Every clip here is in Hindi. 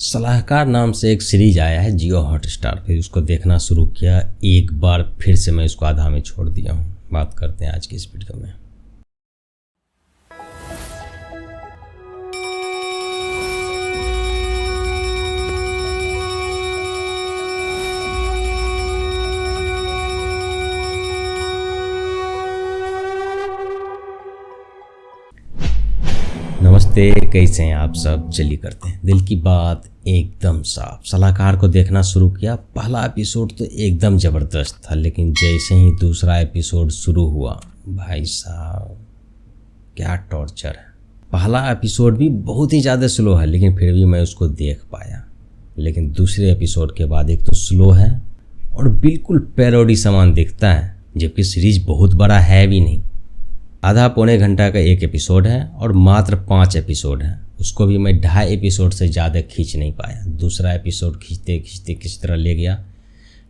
सलाहकार नाम से एक सीरीज आया है जियो हॉटस्टार पे, उसको देखना शुरू किया। एक बार फिर से मैं उसको आधा में छोड़ दिया हूँ। बात करते हैं आज की इस वीडियो में। नमस्ते, कैसे हैं आप सब। चलिए करते हैं दिल की बात एकदम साफ। सलाहकार को देखना शुरू किया। पहला एपिसोड तो एकदम ज़बरदस्त था, लेकिन जैसे ही दूसरा एपिसोड शुरू हुआ, भाई साहब क्या टॉर्चर है। पहला एपिसोड भी बहुत ही ज़्यादा स्लो है, लेकिन फिर भी मैं उसको देख पाया। लेकिन दूसरे एपिसोड के बाद एक तो स्लो है और बिल्कुल पैरोडी सामान दिखता है, जबकि सीरीज बहुत बड़ा है भी नहीं। आधा पौने घंटा का एक एपिसोड है और मात्र 5 एपिसोड है। उसको भी मैं 2.5 एपिसोड से ज़्यादा खींच नहीं पाया। दूसरा एपिसोड खींचते खींचते किस तरह ले गया,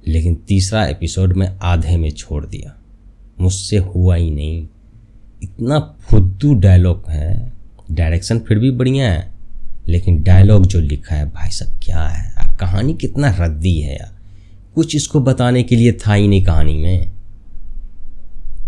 लेकिन तीसरा एपिसोड मैं आधे में छोड़ दिया। मुझसे हुआ ही नहीं। इतना फुद्दू डायलॉग है। डायरेक्शन फिर भी बढ़िया है, लेकिन डायलॉग जो लिखा है भाई साहब क्या है। कहानी कितना रद्दी है यार। कुछ इसको बताने के लिए था ही नहीं कहानी में।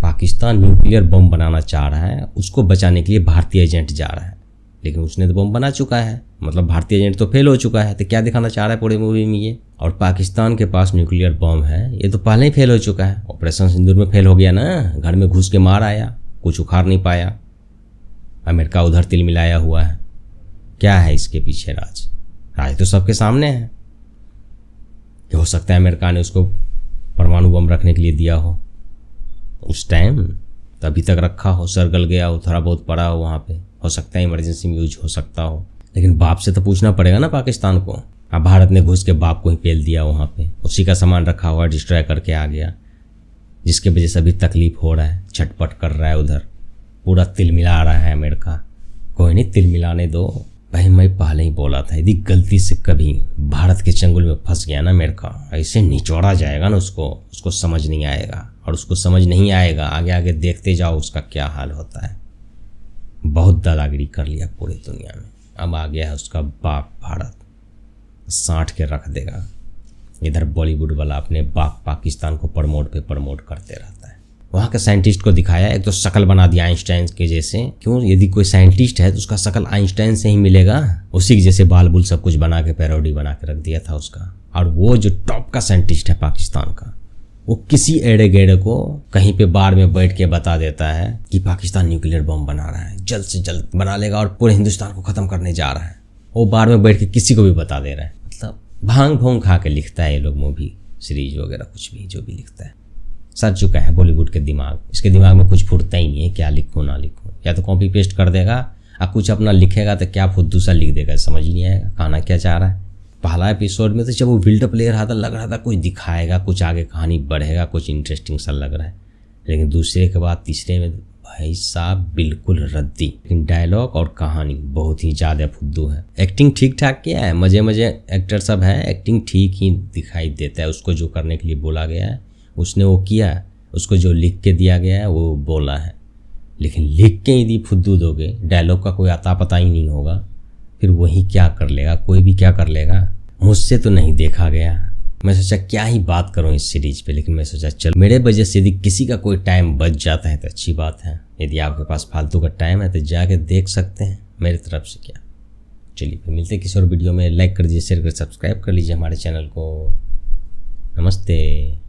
पाकिस्तान न्यूक्लियर बम बनाना चाह रहा है, उसको बचाने के लिए भारतीय एजेंट जा रहा है, लेकिन उसने तो बम बना चुका है। मतलब भारतीय एजेंट तो फेल हो चुका है। तो क्या दिखाना चाह रहा है पूरे मूवी में ये। और पाकिस्तान के पास न्यूक्लियर बम है, ये तो पहले ही फेल हो चुका है। ऑपरेशन सिंदूर में फेल हो गया ना, घर में घुस के मार आया, कुछ उखाड़ नहीं पाया। अमेरिका उधर तिल मिलाया हुआ है। क्या है इसके पीछे राज? राज तो सबके सामने है। हो सकता है अमेरिका ने उसको परमाणु बम रखने के लिए दिया हो उस टाइम, तभी तक रखा हो, सर गल गया हो, थोड़ा बहुत पड़ा हो वहाँ पे। हो सकता है इमरजेंसी में यूज हो सकता हो, लेकिन बाप से तो पूछना पड़ेगा ना पाकिस्तान को। अब भारत ने घुस के बाप को ही पेल दिया वहाँ पे। उसी का सामान रखा हुआ डिस्ट्रॉय करके आ गया, जिसके वजह से अभी तकलीफ हो रहा है, छटपट कर रहा है उधर। पूरा तिल मिला रहा है अमेरिका। कोई नहीं, तिल मिलाने दो भाई। मैं पहले ही बोला था, यदि गलती से कभी भारत के चंगुल में फंस गया ना अमेरिका, ऐसे निचोड़ा जाएगा ना उसको समझ नहीं आएगा। और उसको समझ नहीं आएगा, आगे आगे देखते जाओ उसका क्या हाल होता है। बहुत दादागिरी कर लिया पूरी दुनिया में। अब आ गया है उसका बाप भारत, साँट के रख देगा। इधर बॉलीवुड वाला अपने बाप पाकिस्तान को प्रमोट करते रहता है। वहाँ के साइंटिस्ट को दिखाया, एक तो शक्ल बना दिया आइंस्टाइन के जैसे। क्यों? यदि कोई साइंटिस्ट है तो उसका शक्ल आइंस्टाइन से ही मिलेगा। उसी के जैसे बाल बुल सब कुछ बना के पैरोडी बना के रख दिया था उसका। और वो जो टॉप का साइंटिस्ट है पाकिस्तान का, वो किसी एड़े गेड़े को कहीं पे बार में बैठ के बता देता है कि पाकिस्तान न्यूक्लियर बम बना रहा है, जल्द से जल्द बना लेगा और पूरे हिंदुस्तान को ख़त्म करने जा रहा है। वो बार में बैठ के किसी को भी बता दे रहा है। मतलब भांग भोंग खा के लिखता है ये लोग मूवी सीरीज वगैरह, कुछ भी जो भी लिखता है। सर चुका है बॉलीवुड के दिमाग। इसके दिमाग में कुछ फुटता ही नहीं है, क्या लिखूँ ना लिखूँ। या तो कॉपी पेस्ट कर देगा, और कुछ अपना लिखेगा तो क्या फुद्दू सा लिख देगा, समझ नहीं आएगा कहना क्या चाह रहा है। पहला एपिसोड में तो जब वो बिल्डअप ले रहा था, लग रहा था कुछ दिखाएगा, कुछ आगे कहानी बढ़ेगा, कुछ इंटरेस्टिंग सा लग रहा है। लेकिन दूसरे के बाद तीसरे में भाई साहब बिल्कुल रद्दी। लेकिन डायलॉग और कहानी बहुत ही ज़्यादा फुद्दू है। एक्टिंग ठीक ठाक किया है, मज़े मज़े एक्टर सब है, एक्टिंग ठीक ही दिखाई देता है। उसको जो करने के लिए बोला गया है उसने वो किया, उसको जो लिख के दिया गया है वो बोला है। लेकिन लिख के यदि फुद्दू दोगे, डायलॉग का कोई अता पता ही नहीं होगा, फिर वही क्या कर लेगा, कोई भी क्या कर लेगा। मुझसे तो नहीं देखा गया। मैं सोचा क्या ही बात करूं इस सीरीज पे, लेकिन मैं सोचा चल मेरे वजह से यदि किसी का कोई टाइम बच जाता है तो अच्छी बात है। यदि आपके पास फालतू का टाइम है तो जाके देख सकते हैं, मेरी तरफ से क्या। चलिए फिर मिलते हैं किसी और वीडियो में। लाइक कर दीजिए, शेयर कर, सब्सक्राइब कर लीजिए हमारे चैनल को। नमस्ते।